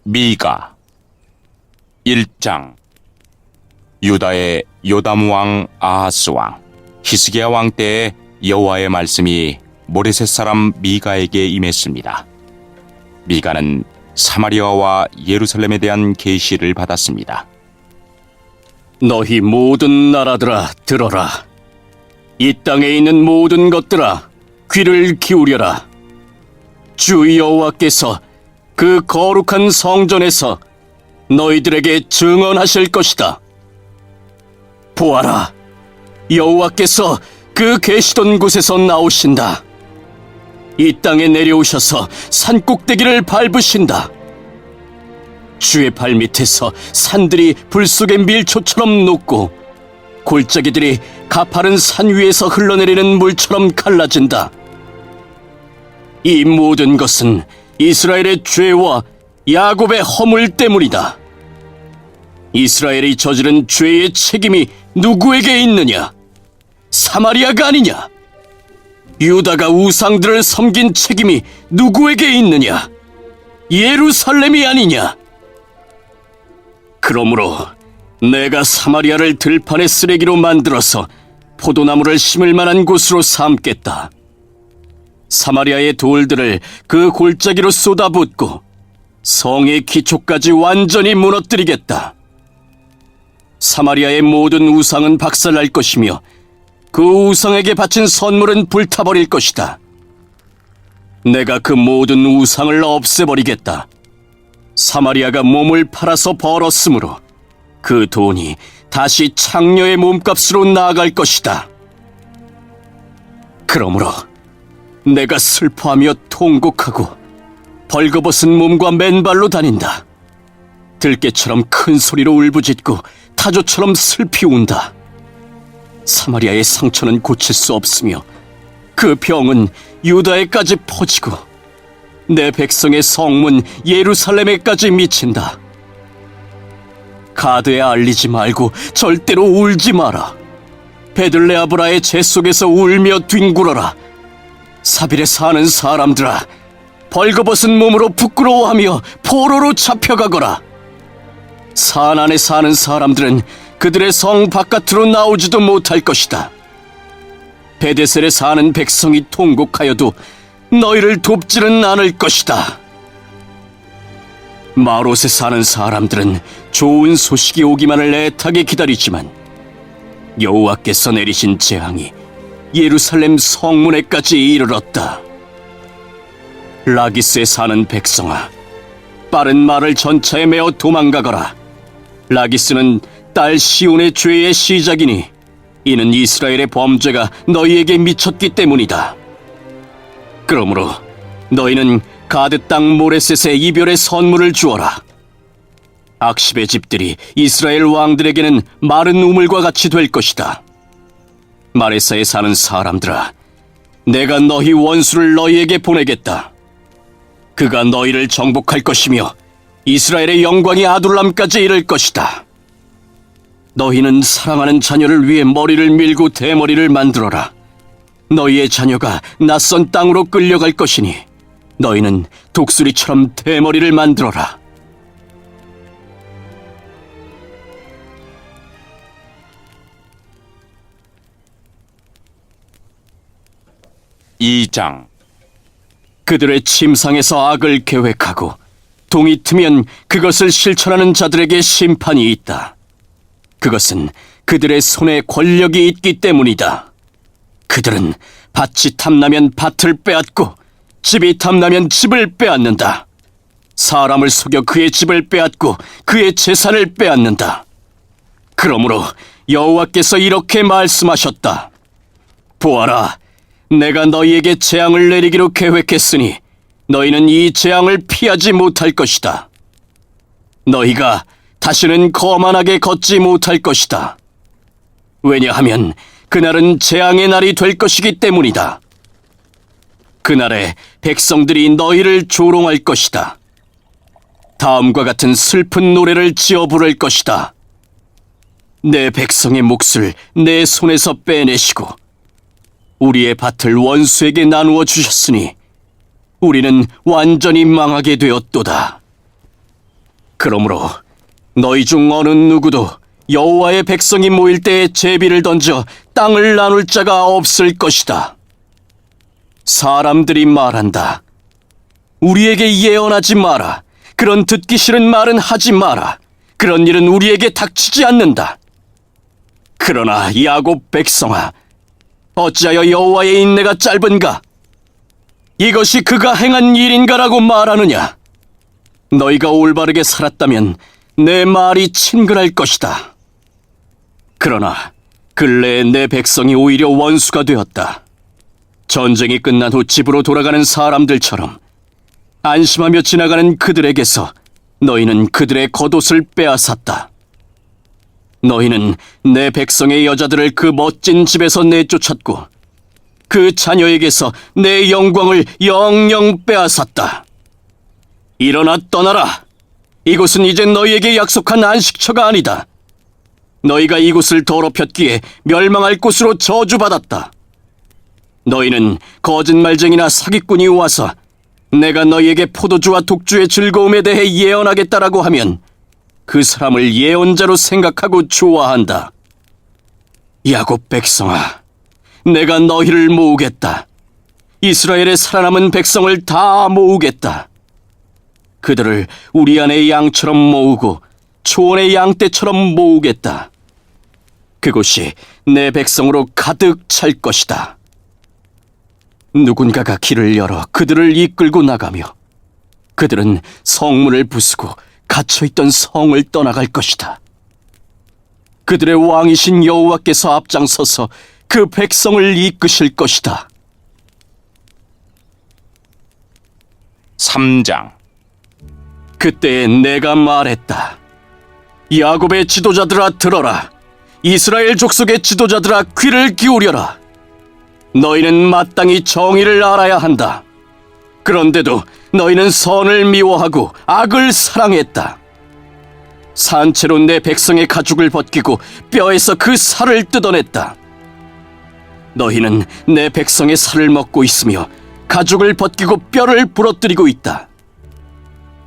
미가 1장. 유다의 요담 왕, 아하스 왕, 히스기야 왕 때에 여호와의 말씀이 모레셋 사람 미가에게 임했습니다. 미가는 사마리아와 예루살렘에 대한 계시를 받았습니다. 너희 모든 나라들아 들어라. 이 땅에 있는 모든 것들아 귀를 기울여라. 주 여호와께서 그 거룩한 성전에서 너희들에게 증언하실 것이다. 보아라, 여호와께서 그 계시던 곳에서 나오신다. 이 땅에 내려오셔서 산꼭대기를 밟으신다. 주의 발밑에서 산들이 불 속의 밀초처럼 녹고 골짜기들이 가파른 산 위에서 흘러내리는 물처럼 갈라진다. 이 모든 것은 이스라엘의 죄와 야곱의 허물 때문이다. 이스라엘이 저지른 죄의 책임이 누구에게 있느냐? 사마리아가 아니냐? 유다가 우상들을 섬긴 책임이 누구에게 있느냐? 예루살렘이 아니냐? 그러므로 내가 사마리아를 들판의 쓰레기로 만들어서 포도나무를 심을 만한 곳으로 삼겠다. 사마리아의 돌들을 그 골짜기로 쏟아붓고 성의 기초까지 완전히 무너뜨리겠다. 사마리아의 모든 우상은 박살날 것이며 그 우상에게 바친 선물은 불타버릴 것이다. 내가 그 모든 우상을 없애버리겠다. 사마리아가 몸을 팔아서 벌었으므로 그 돈이 다시 창녀의 몸값으로 나아갈 것이다. 그러므로 내가 슬퍼하며 통곡하고 벌거벗은 몸과 맨발로 다닌다. 들깨처럼 큰 소리로 울부짖고 타조처럼 슬피 운다. 사마리아의 상처는 고칠 수 없으며 그 병은 유다에까지 퍼지고 내 백성의 성문 예루살렘에까지 미친다. 가드에 알리지 말고 절대로 울지 마라. 베들레아브라의 재 속에서 울며 뒹굴어라. 사빌에 사는 사람들아, 벌거벗은 몸으로 부끄러워하며 포로로 잡혀가거라. 산 안에 사는 사람들은 그들의 성 바깥으로 나오지도 못할 것이다. 베데셀에 사는 백성이 통곡하여도 너희를 돕지는 않을 것이다. 마롯에 사는 사람들은 좋은 소식이 오기만을 애타게 기다리지만 여호와께서 내리신 재앙이 예루살렘 성문에까지 이르렀다. 라기스에 사는 백성아, 빠른 말을 전차에 메어 도망가거라. 라기스는 딸 시온의 죄의 시작이니 이는 이스라엘의 범죄가 너희에게 미쳤기 때문이다. 그러므로 너희는 가드 땅 모레셋에 이별의 선물을 주어라. 악십의 집들이 이스라엘 왕들에게는 마른 우물과 같이 될 것이다. 마레사에 사는 사람들아, 내가 너희 원수를 너희에게 보내겠다. 그가 너희를 정복할 것이며 이스라엘의 영광이 아둘람까지 이를 것이다. 너희는 사랑하는 자녀를 위해 머리를 밀고 대머리를 만들어라. 너희의 자녀가 낯선 땅으로 끌려갈 것이니 너희는 독수리처럼 대머리를 만들어라. 이 장. 그들의 침상에서 악을 계획하고 동이 트면 그것을 실천하는 자들에게 심판이 있다. 그것은 그들의 손에 권력이 있기 때문이다. 그들은 밭이 탐나면 밭을 빼앗고 집이 탐나면 집을 빼앗는다. 사람을 속여 그의 집을 빼앗고 그의 재산을 빼앗는다. 그러므로 여호와께서 이렇게 말씀하셨다. 보아라, 내가 너희에게 재앙을 내리기로 계획했으니 너희는 이 재앙을 피하지 못할 것이다. 너희가 다시는 거만하게 걷지 못할 것이다. 왜냐하면 그날은 재앙의 날이 될 것이기 때문이다. 그날에 백성들이 너희를 조롱할 것이다. 다음과 같은 슬픈 노래를 지어 부를 것이다. 내 백성의 몫을 내 손에서 빼내시고 우리의 밭을 원수에게 나누어 주셨으니 우리는 완전히 망하게 되었도다. 그러므로 너희 중 어느 누구도 여호와의 백성이 모일 때에 제비를 던져 땅을 나눌 자가 없을 것이다. 사람들이 말한다. 우리에게 예언하지 마라. 그런 듣기 싫은 말은 하지 마라. 그런 일은 우리에게 닥치지 않는다. 그러나 야곱 백성아, 어찌하여 여호와의 인내가 짧은가? 이것이 그가 행한 일인가라고 말하느냐? 너희가 올바르게 살았다면 내 말이 친근할 것이다. 그러나 근래에 내 백성이 오히려 원수가 되었다. 전쟁이 끝난 후 집으로 돌아가는 사람들처럼 안심하며 지나가는 그들에게서 너희는 그들의 겉옷을 빼앗았다. 너희는 내 백성의 여자들을 그 멋진 집에서 내쫓았고 그 자녀에게서 내 영광을 영영 빼앗았다. 일어나 떠나라. 이곳은 이제 너희에게 약속한 안식처가 아니다. 너희가 이곳을 더럽혔기에 멸망할 곳으로 저주받았다. 너희는 거짓말쟁이나 사기꾼이 와서 내가 너희에게 포도주와 독주의 즐거움에 대해 예언하겠다라고 하면 그 사람을 예언자로 생각하고 좋아한다. 야곱 백성아, 내가 너희를 모으겠다. 이스라엘의 살아남은 백성을 다 모으겠다. 그들을 우리 안의 양처럼 모으고 초원의 양떼처럼 모으겠다. 그곳이 내 백성으로 가득 찰 것이다. 누군가가 길을 열어 그들을 이끌고 나가며 그들은 성문을 부수고 갇혀있던 성을 떠나갈 것이다. 그들의 왕이신 여호와께서 앞장서서 그 백성을 이끄실 것이다. 3장. 그때에 내가 말했다. 야곱의 지도자들아 들어라. 이스라엘 족속의 지도자들아 귀를 기울여라. 너희는 마땅히 정의를 알아야 한다. 그런데도 너희는 선을 미워하고 악을 사랑했다. 산채로 내 백성의 가죽을 벗기고 뼈에서 그 살을 뜯어냈다. 너희는 내 백성의 살을 먹고 있으며 가죽을 벗기고 뼈를 부러뜨리고 있다.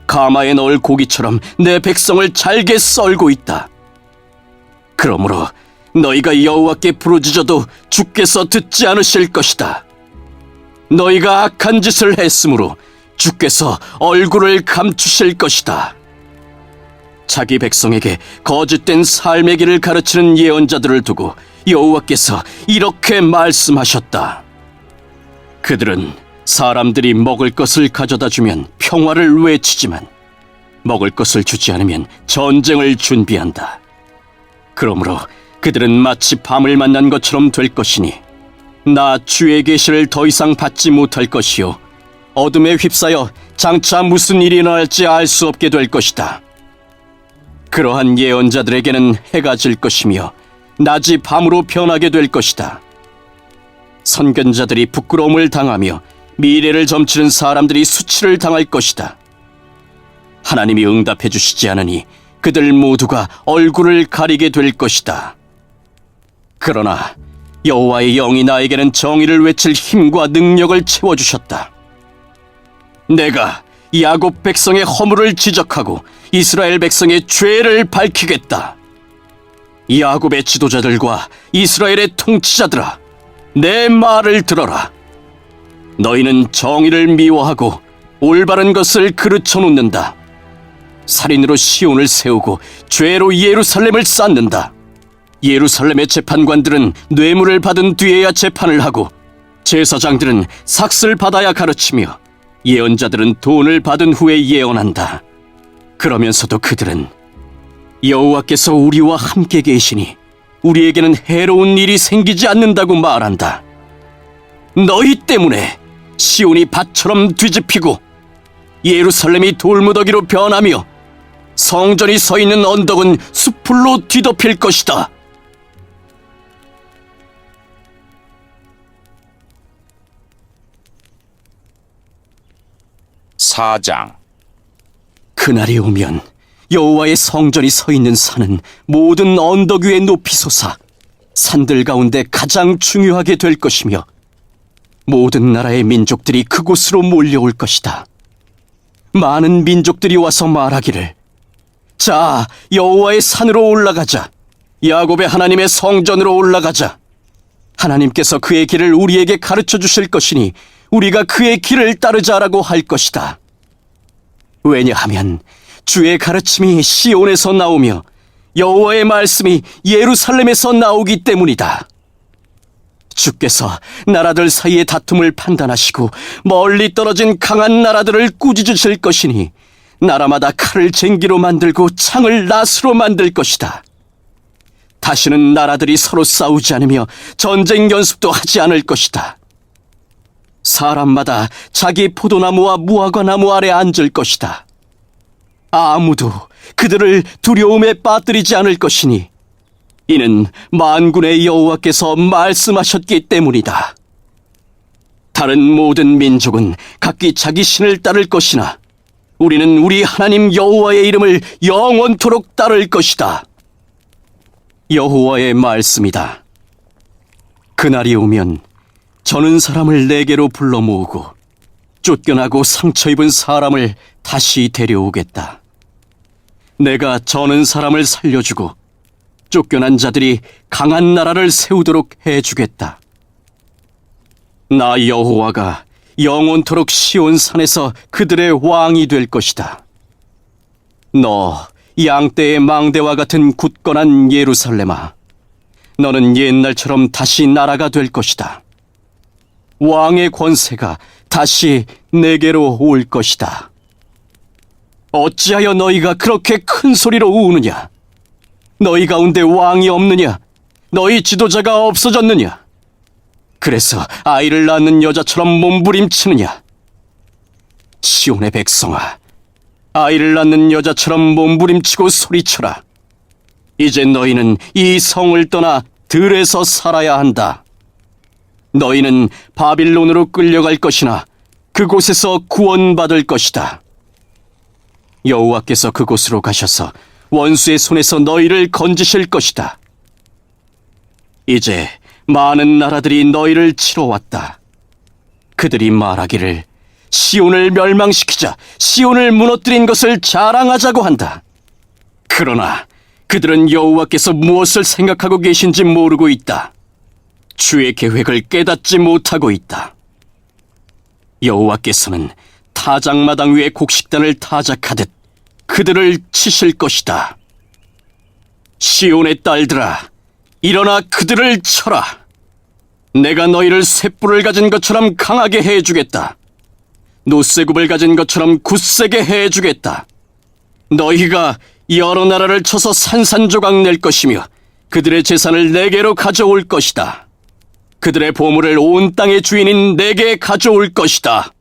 가마에 넣을 고기처럼 내 백성을 잘게 썰고 있다. 그러므로 너희가 여호와께 부르짖어도 주께서 듣지 않으실 것이다. 너희가 악한 짓을 했으므로 주께서 얼굴을 감추실 것이다. 자기 백성에게 거짓된 삶의 길을 가르치는 예언자들을 두고 여호와께서 이렇게 말씀하셨다. 그들은 사람들이 먹을 것을 가져다 주면 평화를 외치지만 먹을 것을 주지 않으면 전쟁을 준비한다. 그러므로 그들은 마치 밤을 만난 것처럼 될 것이니 나 주의 계시를 더 이상 받지 못할 것이요 어둠에 휩싸여 장차 무슨 일이 일어날지 알 수 없게 될 것이다. 그러한 예언자들에게는 해가 질 것이며 낮이 밤으로 변하게 될 것이다. 선견자들이 부끄러움을 당하며 미래를 점치는 사람들이 수치를 당할 것이다. 하나님이 응답해 주시지 않으니 그들 모두가 얼굴을 가리게 될 것이다. 그러나 여호와의 영이 나에게는 정의를 외칠 힘과 능력을 채워주셨다. 내가 야곱 백성의 허물을 지적하고 이스라엘 백성의 죄를 밝히겠다. 야곱의 지도자들과 이스라엘의 통치자들아, 내 말을 들어라. 너희는 정의를 미워하고 올바른 것을 그르쳐 놓는다. 살인으로 시온을 세우고 죄로 예루살렘을 쌓는다. 예루살렘의 재판관들은 뇌물을 받은 뒤에야 재판을 하고 제사장들은 삭슬 받아야 가르치며 예언자들은 돈을 받은 후에 예언한다. 그러면서도 그들은 여호와께서 우리와 함께 계시니 우리에게는 해로운 일이 생기지 않는다고 말한다. 너희 때문에 시온이 밭처럼 뒤집히고 예루살렘이 돌무더기로 변하며 성전이 서 있는 언덕은 숲풀로 뒤덮일 것이다. 사장. 그날이 오면 여호와의 성전이 서 있는 산은 모든 언덕 위에 높이 솟아 산들 가운데 가장 중요하게 될 것이며 모든 나라의 민족들이 그곳으로 몰려올 것이다. 많은 민족들이 와서 말하기를 자, 여호와의 산으로 올라가자. 야곱의 하나님의 성전으로 올라가자. 하나님께서 그의 길을 우리에게 가르쳐 주실 것이니 우리가 그의 길을 따르자라고 할 것이다. 왜냐하면 주의 가르침이 시온에서 나오며 여호와의 말씀이 예루살렘에서 나오기 때문이다. 주께서 나라들 사이의 다툼을 판단하시고 멀리 떨어진 강한 나라들을 꾸짖으실 것이니 나라마다 칼을 쟁기로 만들고 창을 낫으로 만들 것이다. 다시는 나라들이 서로 싸우지 않으며 전쟁 연습도 하지 않을 것이다. 사람마다 자기 포도나무와 무화과나무 아래 앉을 것이다. 아무도 그들을 두려움에 빠뜨리지 않을 것이니 이는 만군의 여호와께서 말씀하셨기 때문이다. 다른 모든 민족은 각기 자기 신을 따를 것이나 우리는 우리 하나님 여호와의 이름을 영원토록 따를 것이다. 여호와의 말씀이다. 그날이 오면 저는 사람을 내게로 불러 모으고 쫓겨나고 상처 입은 사람을 다시 데려오겠다. 내가 저는 사람을 살려주고 쫓겨난 자들이 강한 나라를 세우도록 해주겠다. 나 여호와가 영원토록 시온 산에서 그들의 왕이 될 것이다. 너 양떼의 망대와 같은 굳건한 예루살렘아, 너는 옛날처럼 다시 나라가 될 것이다. 왕의 권세가 다시 내게로 올 것이다. 어찌하여 너희가 그렇게 큰 소리로 우느냐? 너희 가운데 왕이 없느냐? 너희 지도자가 없어졌느냐? 그래서 아이를 낳는 여자처럼 몸부림치느냐? 시온의 백성아, 아이를 낳는 여자처럼 몸부림치고 소리쳐라. 이제 너희는 이 성을 떠나 들에서 살아야 한다. 너희는 바빌론으로 끌려갈 것이나 그곳에서 구원받을 것이다. 여호와께서 그곳으로 가셔서 원수의 손에서 너희를 건지실 것이다. 이제 많은 나라들이 너희를 치러 왔다. 그들이 말하기를 시온을 멸망시키자, 시온을 무너뜨린 것을 자랑하자고 한다. 그러나 그들은 여호와께서 무엇을 생각하고 계신지 모르고 있다. 주의 계획을 깨닫지 못하고 있다. 여호와께서는 타작마당 위에 곡식단을 타작하듯 그들을 치실 것이다. 시온의 딸들아, 일어나 그들을 쳐라. 내가 너희를 쇳불을 가진 것처럼 강하게 해주겠다. 노쇠굽을 가진 것처럼 굳세게 해주겠다. 너희가 여러 나라를 쳐서 산산조각 낼 것이며 그들의 재산을 내게로 가져올 것이다. 그들의 보물을 온 땅의 주인인 내게 가져올 것이다.